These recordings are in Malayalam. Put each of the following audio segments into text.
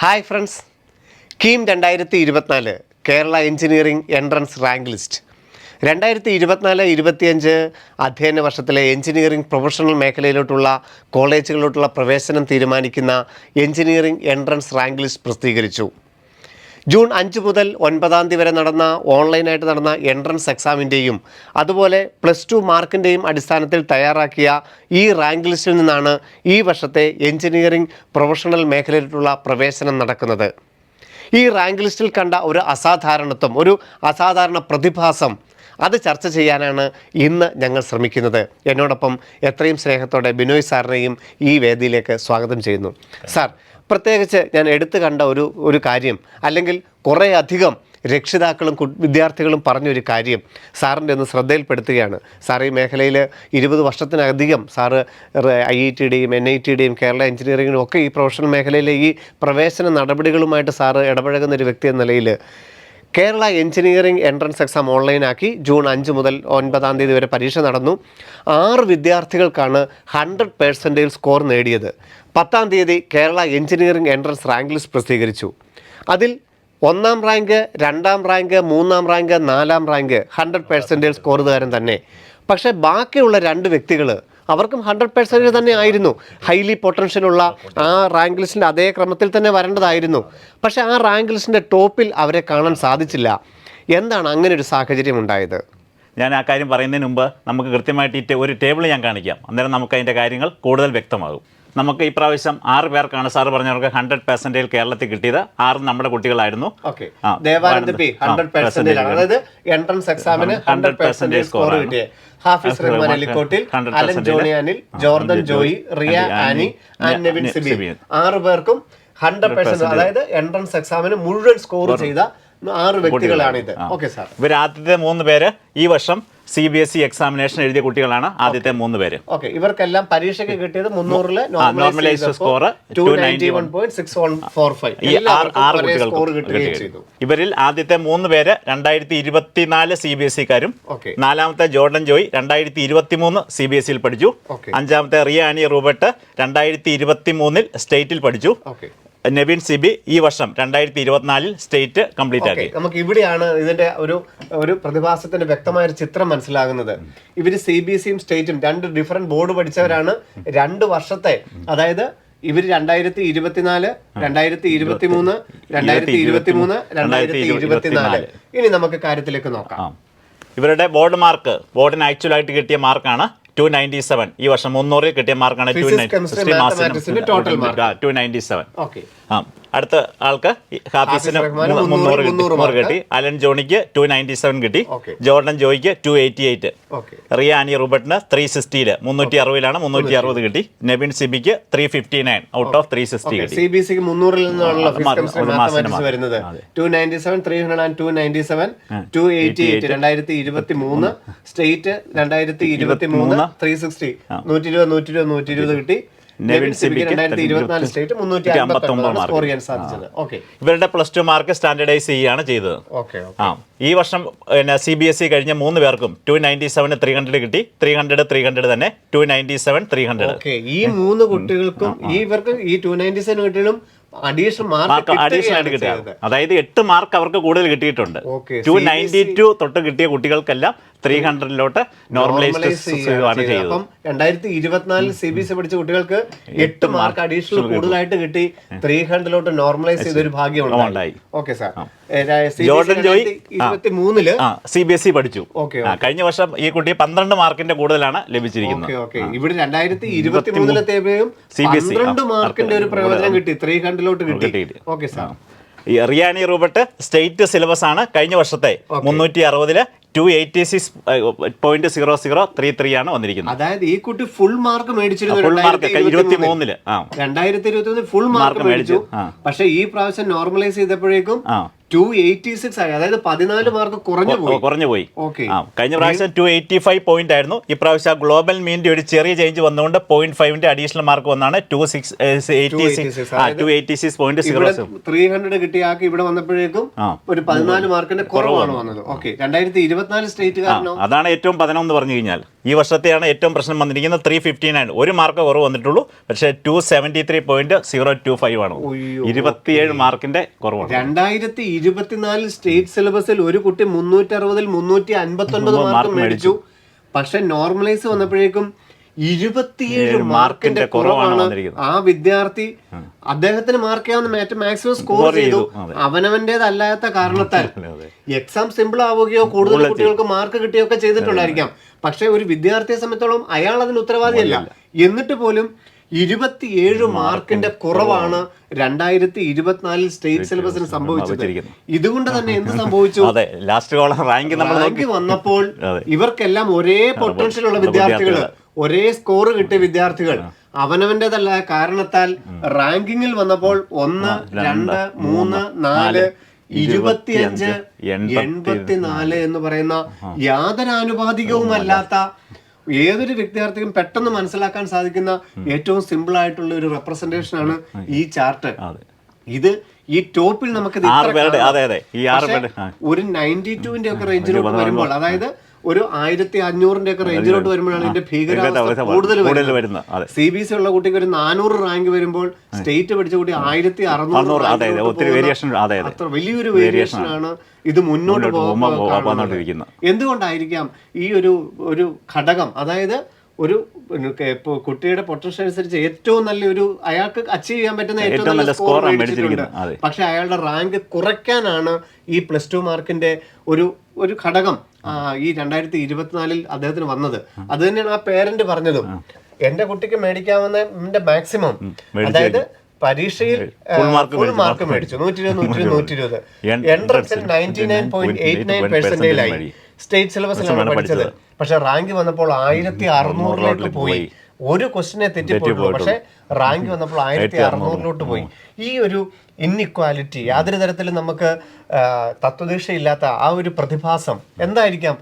Hi friends, KEAM 2024 Kerala engineering entrance rank list 2024-25 അധ്യയന വർഷത്തിലെ എഞ്ചിനീയറിംഗ് പ്രൊഫഷണൽ മേഖലയിലോട്ടുള്ള കോളേജുകളിലോട്ടുള്ള പ്രവേശനം തീരുമാനിക്കുന്ന എഞ്ചിനീയറിംഗ് എൻട്രൻസ് റാങ്ക് ലിസ്റ്റ് പ്രസിദ്ധീകരിച്ചു. ജൂൺ 5 മുതൽ 9 വരെ നടന്ന ഓൺലൈനായിട്ട് നടന്ന എൻട്രൻസ് എക്സാമിൻ്റെയും അതുപോലെ +2 മാർക്കിൻ്റെയും അടിസ്ഥാനത്തിൽ തയ്യാറാക്കിയ ഈ റാങ്ക് ലിസ്റ്റിൽ നിന്നാണ് ഈ വർഷത്തെ എഞ്ചിനീയറിംഗ് പ്രൊഫഷണൽ മേഖലയിലുള്ള പ്രവേശനം നടക്കുന്നത്. ഈ റാങ്ക് ലിസ്റ്റിൽ കണ്ട ഒരു അസാധാരണത്വം, ഒരു അസാധാരണ പ്രതിഭാസം, അത് ചർച്ച ചെയ്യാനാണ് ഇന്ന് ഞങ്ങൾ ശ്രമിക്കുന്നത്. എന്നോടൊപ്പം എത്രയും സ്നേഹത്തോടെ ബിനോയ് സാറിനെയും ഈ വേദിയിലേക്ക് സ്വാഗതം ചെയ്യുന്നു. സാർ, പ്രത്യേകിച്ച് ഞാൻ എടുത്തു കണ്ട ഒരു കാര്യം, അല്ലെങ്കിൽ കുറേ അധികം രക്ഷിതാക്കളും വിദ്യാർത്ഥികളും പറഞ്ഞൊരു കാര്യം സാറിൻ്റെ ഒന്ന് ശ്രദ്ധയിൽപ്പെടുത്തുകയാണ്. സാർ ഈ മേഖലയിൽ 20 വർഷത്തിനധികം സാറ് IITയുടെയും NITയുടെയും കേരള എഞ്ചിനീയറിങ്ങിനും ഒക്കെ ഈ പ്രൊഫഷണൽ മേഖലയിലെ ഈ പ്രവേശന നടപടികളുമായിട്ട് സാറ് ഇടപഴകുന്ന ഒരു വ്യക്തി എന്ന നിലയിൽ കേരള എഞ്ചിനീയറിംഗ് എൻട്രൻസ് എക്സാം ഓൺലൈനാക്കി. ജൂൺ 5 മുതൽ 9 വരെ പരീക്ഷ നടന്നു. 6 വിദ്യാർത്ഥികൾക്കാണ് 100% സ്കോർ നേടിയത്. 10 Kerala engineering entrance rank list പ്രസിദ്ധീകരിച്ചു. അതിൽ 1ാം റാങ്ക്, 2ാം റാങ്ക്, 3ാം റാങ്ക്, 4ാം റാങ്ക് 100% സ്കോറുകാരൻ തന്നെ. പക്ഷേ ബാക്കിയുള്ള 2 വ്യക്തികൾ അവർക്കും 100% തന്നെ ആയിരുന്നു. ഹൈലി പൊട്ടൻഷ്യലുള്ള ആ റാങ്ക് ലിസ്റ്റിൻ്റെ അതേ ക്രമത്തിൽ തന്നെ വരേണ്ടതായിരുന്നു. പക്ഷേ ആ റാങ്ക് ലിസ്റ്റിൻ്റെ ടോപ്പിൽ അവരെ കാണാൻ സാധിച്ചില്ല. എന്താണ് അങ്ങനെ ഒരു സാഹചര്യം ഉണ്ടായത്? ഞാൻ ആ കാര്യം പറയുന്നതിന് മുമ്പ് നമുക്ക് കൃത്യമായിട്ട് ഒരു ടേബിൾ ഞാൻ കാണിക്കാം. അന്നേരം നമുക്ക് അതിൻ്റെ കാര്യങ്ങൾ കൂടുതൽ വ്യക്തമാകും. നമുക്ക് ഈ പ്രാവശ്യം 6 പേർക്കാണ് സാറ് പറഞ്ഞവർക്ക് 100% കേരളത്തിൽ കിട്ടിയത്. 6 നമ്മുടെ കുട്ടികളായിരുന്നു. അതായത് എൻട്രൻസ് എക്സാമിന് 100% സ്കോർ കിട്ടിയ ഹാഫിസ് റഹ്മാൻ അലിക്കോട്ടിൽ, Alan Johnny Anil, Jordan Joy, Riya Annie, Nevin Siby 6 പേർക്കും 100%, അതായത് എൻട്രൻസ് എക്സാമിന് മുഴുവൻ സ്കോർ ചെയ്ത 6 വ്യക്തികളാണിത്. ഓക്കെ സാർ, ഇവർ ആദ്യത്തെ 3 പേര് ഈ വർഷം CBSE എക്സാമിനേഷൻ എഴുതിയ കുട്ടികളാണ്. ആദ്യത്തെ 3 പേര്. ഓക്കെ, ഇവർക്കെല്ലാം പരീക്ഷയ്ക്ക് കിട്ടിയത് 300-ലെ നോർമലൈസ്ഡ് സ്കോർ 291.6145. ഈ 6 കുട്ടികൾക്ക്. ഇവരിൽ ആദ്യത്തെ 3 പേര് 2024 CBSE-കാരും, 4ാമത്തെ ജോർഡൻ ജോയ് 2023 CBSE-ൽ പഠിച്ചു, 5ാമത്തെ റിയ ആനി റൂബർട്ട് 2023 സ്റ്റേറ്റിൽ പഠിച്ചു, നെവിൻ സിബി ഈ വർഷം 2024 സ്റ്റേറ്റ് കംപ്ലീറ്റ് ആക്കി. നമുക്ക് ഇവിടെയാണ് ഇതിന്റെ ഒരു പ്രതിഭാസത്തിന്റെ വ്യക്തമായ ഒരു ചിത്രം മനസ്സിലാകുന്നത്. ഇവര് CBSE-യും സ്റ്റേറ്റും 2 ഡിഫറെന്റ് ബോർഡ് പഠിച്ചവരാണ്. 2 വർഷത്തെ, അതായത് ഇവർ 2024, 2023, 2023, 2024. ഇനി നമുക്ക് കാര്യത്തിലേക്ക് നോക്കാം. ഇവരുടെ ബോർഡ് മാർക്ക്, ബോർഡിന് ആക്ച്വൽ ആയിട്ട് കിട്ടിയ മാർക്കാണ് 297. ഈ വർഷം 300 കിട്ടിയ മാർക്കാണ് 297. അടുത്ത ആൾക്ക് ഹാഫിസിന് 300 കിട്ടി, അലൻ ജോണിക്ക് 297 കിട്ടി, ജോർഡൻ ജോയിക്ക് 288, റിയ ആനി റൂബർട്ടിന് 360 360 360 കിട്ടി, നെവിൻ സിബിക്ക് 359 ഔട്ട് ഓഫ് 360 കിട്ടി. CBSE 300-ൽ നിന്നുള്ള വരുന്നത് 297, 300, 297, 288. 2023 സ്റ്റേറ്റ് 2023 360 120 കിട്ടി. നെവിൻ സിബിക്ക് 2024 സ്റ്റേറ്റ് 359 സ്കോർ ചെയ്യാൻ സാധിച്ചത്. ഇവരുടെ +2 മാർക്ക് സ്റ്റാൻഡർഡൈസ് ചെയ്യുകയാണ് ചെയ്തത്. ഈ വർഷം CBSE കഴിഞ്ഞ 3 പേർക്കും 297 300 കിട്ടി, 300 തന്നെ 297 300. ഈ 3 കുട്ടികൾക്കും ഇവർക്കും ഈ 297 കുട്ടികളും അഡീഷണൽ കിട്ടിയത്, അതായത് 8 മാർക്ക് അവർക്ക് കൂടുതൽ കിട്ടിയിട്ടുണ്ട്. 292 തൊട്ട് കിട്ടിയ കുട്ടികൾക്കെല്ലാം 300-ലോട്ട് നോർമലൈസ്ഡ് ആണ് ചെയ്തത്. 2024 CBSE പഠിച്ച കുട്ടികൾക്ക് 8 മാർക്ക് അഡീഷണൽ കൂടുതലായിട്ട് കിട്ടി. 300-ലോട്ട് നോർമലൈസ് ചെയ്തൊരു ഭാഗ്യമുണ്ടായി. Okay sir, Jordan Joy 2023 CBSE പഠിച്ചു. കഴിഞ്ഞ വർഷം ഈ കുട്ടി 12 മാർക്കിന്റെ കൂടുതലാണ് ലഭിച്ചിരിക്കുന്നത്. ഇവിടെ 2023-ലെത്തിയപ്പോഴും 12 മാർക്കിന്റെ ഒരു പ്രയോജനം കിട്ടി, 300-ലോട്ട് കിട്ടി. ഓക്കെ സാർ, റിയാനി റൂബർട്ട് സ്റ്റേറ്റ് സിലബസ് ആണ്. കഴിഞ്ഞ വർഷത്തെ 360-ല് 286.0033 ആണ് വന്നിരിക്കുന്നത്. അതായത് ഈ കുട്ടി ഫുൾ മാർക്ക് മേടിച്ചിരുന്നു. 2023 ഫുൾ മാർക്ക് മേടിച്ചു. പക്ഷെ ഈ പ്രാവശ്യം നോർമലൈസ് ചെയ്തപ്പോഴേക്കും 286 ആയി, അതായത് 14 മാർക്ക് കുറഞ്ഞു പോയി. കഴിഞ്ഞ പ്രാവശ്യം 285 പോയിന്റ് ആയിരുന്നു. ഇപ്രാവശ്യം ഗ്ലോബൽ മീനിന്റെ ഒരു ചെറിയ ചേഞ്ച് വന്നുകൊണ്ട് 0.5 അഡീഷണൽ മാർക്ക് വന്നാണ് 286 പോയിന്റ് 300 കിട്ടിയ ആൾക്ക് ഇവിടെ വന്നപ്പോഴേക്കും ഒരു 14 മാർക്കിന്റെ കുറവാണ് വന്നത്. 2024 സ്റ്റേറ്റുകാരനോ അതാണ് ഏറ്റവും പതനം എന്ന് പറഞ്ഞു കഴിഞ്ഞാൽ. ഈ വർഷത്തെയാണ് ഏറ്റവും പ്രശ്നം വന്നിരിക്കുന്നത്. 359 ഒരു മാർക്ക് കുറവ് വന്നിട്ടുള്ളൂ. പക്ഷേ 273.025 ആണ്, 27 മാർക്കിന്റെ കുറവാണ്. 2024 സ്റ്റേറ്റ് സിലബസിൽ ഒരു കുട്ടി 360-ൽ 359 മാർക്ക് മേടിച്ചു. പക്ഷെ നോർമലൈസ് വന്നപ്പോഴേക്കും 27 മാർക്കിന്റെ കുറവാണ് ആ വിദ്യാർത്ഥി. അദ്ദേഹത്തിന് മാർക്ക് ചെയ്യാവുന്ന മാക്സിമം സ്കോർ ചെയ്തു. അവനവന്റേതല്ലാത്ത കാരണത്താൽ എക്സാം സിമ്പിൾ ആവുകയോ കൂടുതൽ കുട്ടികൾക്ക് മാർക്ക് കിട്ടുകയോ ഒക്കെ ചെയ്തിട്ടുണ്ടായിരിക്കാം. പക്ഷെ ഒരു വിദ്യാർത്ഥിയെ സംബന്ധിച്ചോളം അയാൾ അതിന് ഉത്തരവാദിയല്ല. എന്നിട്ട് പോലും 27 മാർക്കിന്റെ കുറവാണ് 2024 സ്റ്റേറ്റ് സിലബസിന് സംഭവിച്ചത്. ഇതുകൊണ്ട് തന്നെ എന്ത് സംഭവിച്ചു? റാങ്ക് വന്നപ്പോൾ ഇവർക്കെല്ലാം ഒരേ പൊട്ടൻഷ്യൽ ഉള്ള വിദ്യാർത്ഥികൾ, ഒരേ സ്കോർ കിട്ടിയ വിദ്യാർത്ഥികൾ അവനവന്റേതല്ല കാരണത്താൽ റാങ്കിങ്ങിൽ വന്നപ്പോൾ 1, 2, 3, 4, 25, 84 എന്ന് പറയുന്ന യാതൊരു ആനുപാതികവുമല്ലാത്ത ഏതൊരു വിദ്യാർത്ഥിക്കും പെട്ടെന്ന് മനസ്സിലാക്കാൻ സാധിക്കുന്ന ഏറ്റവും സിമ്പിൾ ആയിട്ടുള്ള ഒരു റെപ്രസെന്റേഷൻ ആണ് ഈ ചാർട്ട്. ഇത് ഈ ടോപ്പിൽ നമുക്ക് ഒരു 92-ന്റെ ഒക്കെ റേഞ്ചിലോട്ട് വരുമ്പോൾ, അതായത് ഒരു 1500-ന്റെ ഒക്കെ റേഞ്ചിലോട്ട് വരുമ്പോഴാണ് ഇതിന്റെ ഭീകരാവസ്ഥ കൂടുതൽ വരുന്നത്. CBSE ഉള്ള കുട്ടിക്ക് ഒരു 400 റാങ്ക് വരുമ്പോൾ സ്റ്റേറ്റ് പഠിച്ച കുട്ടി 1600. അത്ര വലിയൊരു വേരിയേഷൻ ആണ് ഇത് മുന്നോട്ട് പോകുന്നത്. എന്തുകൊണ്ടായിരിക്കാം ഈ ഒരു ഘടകം? അതായത് ഒരു കുട്ടിയുടെ പൊട്ടൻഷ്യൽ അനുസരിച്ച് ഏറ്റവും നല്ലൊരു അയാൾക്ക് അച്ചീവ് ചെയ്യാൻ പറ്റുന്ന ഏറ്റവും നല്ല സ്കോർ മേടിച്ചിട്ടുണ്ട്. പക്ഷെ അയാളുടെ റാങ്ക് കുറയ്ക്കാനാണ് ഈ +2 മാർക്കിന്റെ ഒരു ഘടകം ഈ 2024 അദ്ദേഹത്തിന് വന്നത്. അത് തന്നെയാണ് ആ പേരന്റ് പറഞ്ഞതും. എന്റെ കുട്ടിക്ക് മേടിക്കാവുന്ന മാക്സിമം, അതായത് പരീക്ഷയിൽ ഫുൾ മാർക്ക് മേടിച്ചു 120 എൻട്രൻസിൽ 99.89% സ്റ്റേറ്റ് സിലബസിലാണ് പഠിച്ചത്. പക്ഷെ റാങ്ക് വന്നപ്പോൾ 1600-ലേക്ക് പോയി. ഒരു ക്വസ്റ്റിനെ തെറ്റിപ്പോയിട്ടു, പക്ഷെ റാങ്ക് വന്നപ്പോൾ 1600-ലോട്ട് പോയി. ഈ ഒരു ഇൻഇക്വാലിറ്റി, യാതൊരു തരത്തിലും നമുക്ക് തത്വദീക്ഷയില്ലാത്ത ആ ഒരു പ്രതിഭാസം എന്തായിരിക്കാം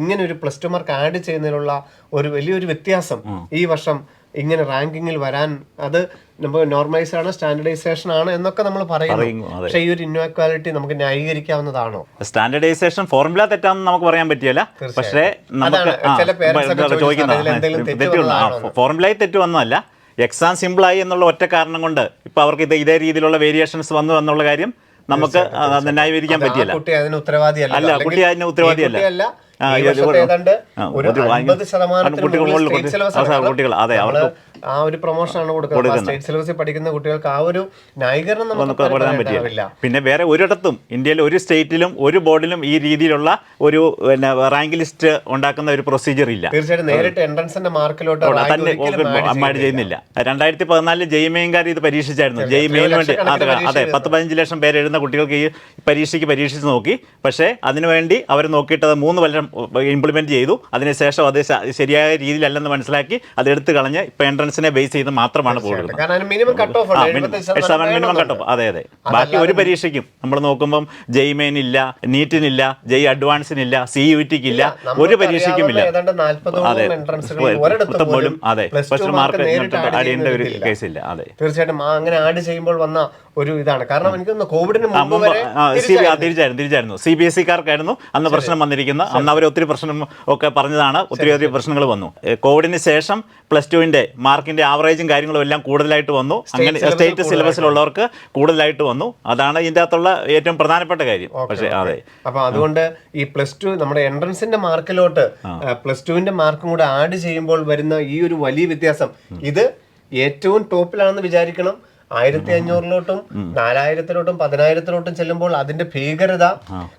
ഇങ്ങനെ ഒരു +2 മാർക്ക് ആഡ് ചെയ്യുന്നതിനുള്ള ഒരു വലിയൊരു വ്യത്യാസം ഈ വർഷം ഇങ്ങനെ റാങ്കിങ്ങിൽ വരാൻ? അത് നമ്മൾ നോർമലൈസ് ആണ്, സ്റ്റാൻഡർഡൈസേഷൻ ആണ് എന്നൊക്കെ നമ്മൾ പറയുന്നു. പക്ഷേ ഈ ഒരു ഇൻഇക്വാലിറ്റി നമുക്ക് ന്യായീകരിക്കാവുന്നതാണോ? സ്റ്റാൻഡർഡൈസേഷൻ ഫോർമുല തെറ്റാണെന്ന് നമുക്ക് പറയാൻ പറ്റില്ല. പക്ഷേ ഫോർമുലയിൽ തെറ്റ് വന്നതല്ല, എക്സാം സിമ്പിളായി എന്നുള്ള ഒറ്റ കാരണം കൊണ്ട് ഇപ്പൊ അവർക്ക് ഇതേ രീതിയിലുള്ള വേരിയേഷൻസ് വന്നു എന്നുള്ള കാര്യം നമുക്ക് ന്യായീകരിക്കാൻ പറ്റില്ല. കുട്ടി അതിന് ഉത്തരവാദിയല്ല. കുട്ടി അതിന് ഉത്തരവാദിയല്ല. കുട്ടികൾ ആ ഒരു പ്രൊമോഷനാണ് കൊടുക്കുന്നത്. സ്റ്റേറ്റ് സിലബസിൽ പഠിക്കുന്ന കുട്ടികൾക്ക് ആ ഒരു ന്യായീകരണം നമുക്ക് പറയാൻ പറ്റില്ല. പിന്നെ വേറെ ഒരിടത്തും ഇന്ത്യയിൽ ഒരു സ്റ്റേറ്റിലും ഒരു ബോർഡിലും ഈ രീതിയിലുള്ള ഒരു റാങ്ക് ലിസ്റ്റ് ഉണ്ടാക്കുന്ന ഒരു പ്രൊസീജിയർ ഇല്ല. തീർച്ചയായിട്ടും നേരിട്ട് എൻട്രൻസിന്റെ മാർക്കിലോട്ട് ആഡ് ചെയ്യുന്നില്ല. 2014 ജെയ്മെയിൻകാർ ഇത് പരീക്ഷിച്ചായിരുന്നു. ജെയ്മെയിന് വേണ്ടി അതെ 10-15 ലക്ഷം പേര് എഴുതുന്ന കുട്ടികൾക്ക് ഈ പരീക്ഷിച്ച് നോക്കി. പക്ഷേ അതിനുവേണ്ടി അവർ നോക്കിയിട്ട് 3 കൊല്ലം ഇംപ്ലിമെന്റ് ചെയ്തു. അതിനുശേഷം അത് ശരിയായ രീതിയിലല്ലെന്ന് മനസ്സിലാക്കി അതെടുത്ത് കളഞ്ഞ് ഇപ്പൊ എൻട്രൻസിനെ ബേസ് ചെയ്ത് മാത്രമാണ് പോകുന്നത്. Minimum cut off. അതെ. ബാക്കി ഒരു പരീക്ഷയ്ക്കും നമ്മൾ നോക്കുമ്പോൾ ജെയ്മെയിൻ ഇല്ല, നീറ്റിനില്ല, ജെയ് അഡ്വാൻസിനില്ല, CUT-ക്ക് ഇല്ല, ഒരു പരീക്ഷയ്ക്കും ഇല്ല. പോലും അതെ മാർക്ക് ആഡ് ചെയ്യേണ്ട ഒരു കേസില്ല. അതെ തീർച്ചയായിട്ടും അങ്ങനെ ആഡ് ചെയ്യുമ്പോൾ വന്ന ഒരു ഇതാണ്. കാരണം എനിക്ക് കോവിഡിന് തിരിച്ചായിരുന്നു CBSE-കാർക്കായിരുന്നു അന്ന് പ്രശ്നം വന്നിരിക്കുന്നത്. അന്ന് അവർ ഒത്തിരി പ്രശ്നം ഒക്കെ പറഞ്ഞതാണ്. ഒത്തിരി പ്രശ്നങ്ങൾ വന്നു. കോവിഡിന് ശേഷം +2-ന്റെ മാർക്കിന്റെ ആവറേജും കാര്യങ്ങളും എല്ലാം കൂടുതലായിട്ട് വന്നു. അങ്ങനെ സ്റ്റേറ്റ് സിലബസിലുള്ളവർക്ക് കൂടുതലായിട്ട് വന്നു. അതാണ് ഇതിന്റെ അകത്തുള്ള ഏറ്റവും പ്രധാനപ്പെട്ട കാര്യം. പക്ഷേ അതെ, അപ്പൊ അതുകൊണ്ട് ഈ +2 നമ്മുടെ എൻട്രൻസിന്റെ മാർക്കിലോട്ട് +2-ന്റെ മാർക്കും കൂടെ ആഡ് ചെയ്യുമ്പോൾ വരുന്ന ഈ ഒരു വലിയ വ്യത്യാസം, ഇത് ഏറ്റവും ടോപ്പിലാണെന്ന് വിചാരിക്കണം. 1500-ലോട്ടും 4000-ലോട്ടും 10,000-ലോട്ടും ചെല്ലുമ്പോൾ അതിന്റെ ഭീകരത.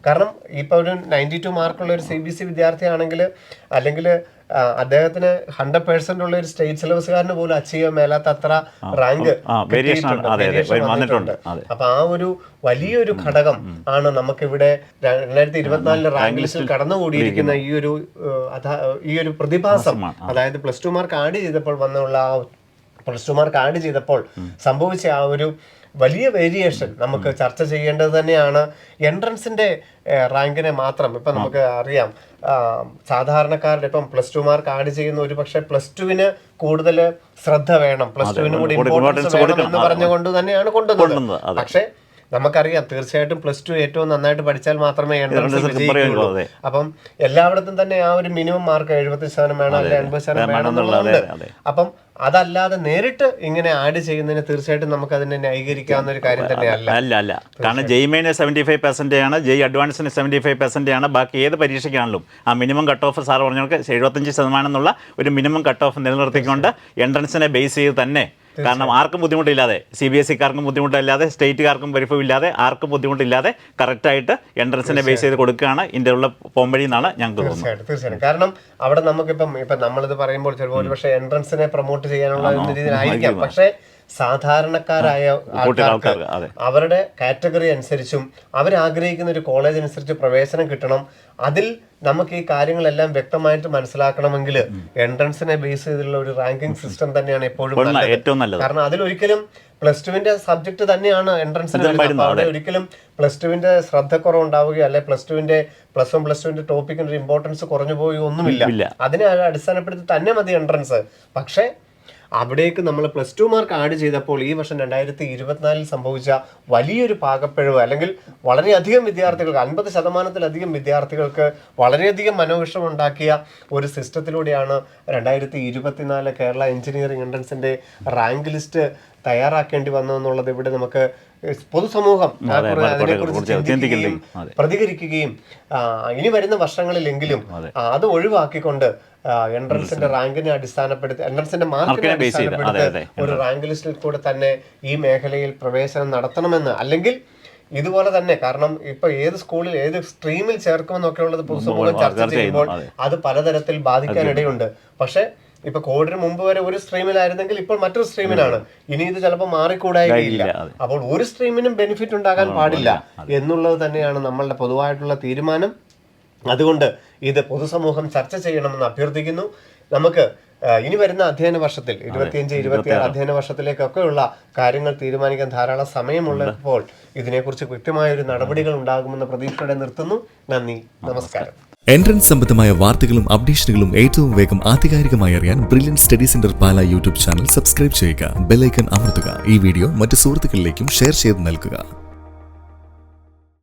കാരണം ഇപ്പൊ ഒരു 92 മാർക്കുള്ള ഒരു CBSE വിദ്യാർത്ഥിയാണെങ്കിൽ, അല്ലെങ്കിൽ അദ്ദേഹത്തിന് 100% ഉള്ള ഒരു സ്റ്റേറ്റ് സിലബസുകാരന് പോലും അച്ചീവ് ചെയ്യാൻ മേലാത്ത അത്ര റാങ്ക് വന്നിട്ടുണ്ട്. അപ്പൊ ആ ഒരു വലിയൊരു ഘടകം ആണ് നമുക്കിവിടെ 2024 റാങ്ക് ലിസ്റ്റിൽ കടന്നുകൂടിയിരിക്കുന്ന ഈ ഒരു പ്രതിഭാസം. അതായത് +2 മാർക്ക് ആഡ് ചെയ്തപ്പോൾ വന്നുള്ള +2 മാർക്ക് ആഡ് ചെയ്തപ്പോൾ സംഭവിച്ച ആ ഒരു വലിയ വേരിയേഷൻ നമുക്ക് ചർച്ച ചെയ്യേണ്ടത് തന്നെയാണ്. എൻട്രൻസിന്റെ റാങ്കിനെ മാത്രം ഇപ്പം നമുക്ക് അറിയാം, സാധാരണക്കാരുടെ ഇപ്പം +2 മാർക്ക് ആഡ് ചെയ്യുന്ന ഒരു പക്ഷേ +2-ന് കൂടുതൽ ശ്രദ്ധ വേണം, +2-ന് കൂടി ഇമ്പോർട്ടൻസ് വേണം എന്ന് പറഞ്ഞുകൊണ്ട് തന്നെയാണ് കൊണ്ടുവന്നത്. പക്ഷേ നമുക്കറിയാം തീർച്ചയായിട്ടും +2 ഏറ്റവും നന്നായിട്ട് പഠിച്ചാൽ മാത്രമേ എൻട്രൻസ് വിജയിക്കുള്ളൂ. അപ്പം എല്ലായിടത്തും തന്നെ ആ ഒരു മിനിമം മാർക്ക് 70% വേണം, അല്ലെങ്കിൽ 80% വേണം എന്നുള്ളതുണ്ട്. അപ്പം അതല്ലാതെ നേരിട്ട് ഇങ്ങനെ ആഡ് ചെയ്യുന്നതിന് തീർച്ചയായിട്ടും നമുക്ക് അതിനെ ന്യായീകരിക്കാവുന്ന ഒരു കാര്യം തന്നെയല്ല. അല്ല, കാരണം ജെയ്മെയിന് 75% ആണ്, ജെയ് അഡ്വാൻസിന് 75% ആണ്. ബാക്കി ഏത് പരീക്ഷയ്ക്കാണല്ലോ ആ മിനിമം കട്ട് ഓഫ് സാർ പറഞ്ഞവർക്ക് 75% എന്നുള്ള ഒരു മിനിമം കട്ട് ഓഫ് നിലനിർത്തിക്കൊണ്ട് എൻട്രൻസിനെ ബേസ് ചെയ്ത് തന്നെ, കാരണം ആർക്കും ബുദ്ധിമുട്ടില്ലാതെ, CBSE-കാർക്കും ബുദ്ധിമുട്ടില്ലാതെ, സ്റ്റേറ്റുകാർക്കും വെരിഫൈ ഇല്ലാതെ, ആർക്കും ബുദ്ധിമുട്ടില്ലാതെ കറക്റ്റായിട്ട് എൻട്രൻസിനെ ബേസ് ചെയ്ത് കൊടുക്കുകയാണ് ഇതിൻ്റെ ഉള്ള പോംവഴി എന്നാണ് ഞങ്ങൾക്ക് തോന്നുന്നത്. തീർച്ചയായിട്ടും. കാരണം അവിടെ നമുക്കിപ്പം നമ്മളിത് പറയുമ്പോൾ ചിലപ്പോൾ ഒരു പക്ഷേ എൻട്രൻസിനെ പ്രൊമോട്ട് ചെയ്യാനുള്ള രീതിയിലായിരിക്കാം. പക്ഷേ സാധാരണക്കാരായ ആൾക്കാർക്ക് അവരുടെ കാറ്റഗറി അനുസരിച്ചും അവരാഗ്രഹിക്കുന്ന ഒരു കോളേജ് അനുസരിച്ച് പ്രവേശനം കിട്ടണം. അതിൽ നമുക്ക് ഈ കാര്യങ്ങളെല്ലാം വ്യക്തമായിട്ട് മനസ്സിലാക്കണമെങ്കിൽ എൻട്രൻസിനെ ബേസ് ചെയ്തിട്ടുള്ള ഒരു റാങ്കിങ് സിസ്റ്റം തന്നെയാണ് എപ്പോഴും ഏറ്റവും നല്ലത്. കാരണം അതിലൊരിക്കലും +2-ന്റെ സബ്ജക്ട് തന്നെയാണ് എൻട്രൻസിന്. അവിടെ ഒരിക്കലും +2-ന്റെ ശ്രദ്ധക്കുറവുണ്ടാവുകയോ അല്ലെ +2-ന്റെ +1 +2-ന്റെ ടോപ്പിക്കിന്റെ ഒരു ഇമ്പോർട്ടൻസ് കുറഞ്ഞു പോവുകയോ ഒന്നുമില്ല. അതിനെ അടിസ്ഥാനപ്പെടുത്തി തന്നെ മതി എൻട്രൻസ്. പക്ഷേ അവിടേക്ക് നമ്മൾ +2 മാർക്ക് ആഡ് ചെയ്തപ്പോൾ ഈ വർഷം 2024 സംഭവിച്ച വലിയൊരു പാകപ്പിഴവ്, അല്ലെങ്കിൽ വളരെയധികം വിദ്യാർത്ഥികൾക്ക് 50%-ലധികം വിദ്യാർത്ഥികൾക്ക് വളരെയധികം മനോവിഷമുണ്ടാക്കിയ ഒരു സിസ്റ്റത്തിലൂടെയാണ് 2024 കേരള എഞ്ചിനീയറിംഗ് എൻട്രൻസിന്റെ റാങ്ക് ലിസ്റ്റ് തയ്യാറാക്കേണ്ടി വന്നതെന്നുള്ളത് ഇവിടെ നമുക്ക് പൊതുസമൂഹം അതിനെക്കുറിച്ച് ചിന്തിക്കുകയും പ്രതികരിക്കുകയും ഇനി വരുന്ന വർഷങ്ങളിലെങ്കിലും അത് ഒഴിവാക്കിക്കൊണ്ട് എൻട്രൻസിന്റെ റാങ്കിനെ അടിസ്ഥാനപ്പെടുത്തി, എൻട്രൻസിന്റെ മാർക്കിനെ അടിസ്ഥാനപ്പെടുത്തി ഒരു റാങ്ക് ലിസ്റ്റിൽ കൂടെ തന്നെ ഈ മേഖലയിൽ പ്രവേശനം നടത്തണമെന്ന്, അല്ലെങ്കിൽ ഇതുപോലെ തന്നെ, കാരണം ഇപ്പൊ ഏത് സ്കൂളിൽ ഏത് സ്ട്രീമിൽ ചേർക്കുമെന്നൊക്കെ ഉള്ളത് പൊതുസമൂഹം ചർച്ച ചെയ്യുമ്പോൾ അത് പലതരത്തിൽ ബാധിക്കാനിടയുണ്ട്. പക്ഷെ ഇപ്പൊ കോവിഡിന് മുമ്പ് വരെ ഒരു സ്ട്രീമിലായിരുന്നെങ്കിൽ ഇപ്പോൾ മറ്റൊരു സ്ട്രീമിനാണ്. ഇനി ഇത് ചിലപ്പോൾ മാറിക്കൂടായില്ല. അപ്പോൾ ഒരു സ്ട്രീമിനും ബെനിഫിറ്റ് ഉണ്ടാകാൻ പാടില്ല എന്നുള്ളത് തന്നെയാണ് നമ്മളുടെ പൊതുവായിട്ടുള്ള തീരുമാനം. അതുകൊണ്ട് ഇത് പൊതുസമൂഹം ചർച്ച ചെയ്യണമെന്ന് അഭ്യർത്ഥിക്കുന്നു. നമുക്ക് ഇനി വരുന്ന അധ്യയന വർഷത്തിൽ 25-26 അധ്യയന വർഷത്തിലേക്കൊക്കെയുള്ള കാര്യങ്ങൾ തീരുമാനിക്കാൻ ധാരാളം സമയമുള്ളപ്പോൾ ഇതിനെക്കുറിച്ച് കൃത്യമായ ഒരു നടപടികൾ ഉണ്ടാകുമെന്ന പ്രതീക്ഷയോടെ നിർത്തുന്നു. നന്ദി, നമസ്കാരം. എൻട്രൻസ് സംബന്ധമായ വാർത്തകളും അപ്ഡേഷനുകളും ഏറ്റവും വേഗം ആധികാരികമായി അറിയാൻ ബ്രില്യൻറ്റ് സ്റ്റഡി സെന്റർ പാല യൂട്യൂബ് ചാനൽ സബ്സ്ക്രൈബ് ചെയ്യുക, ബെൽ ഐക്കൺ അമർത്തുക. ഈ വീഡിയോ മറ്റു സുഹൃത്തുക്കളിലേക്കും ഷെയർ ചെയ്ത് നൽകുക.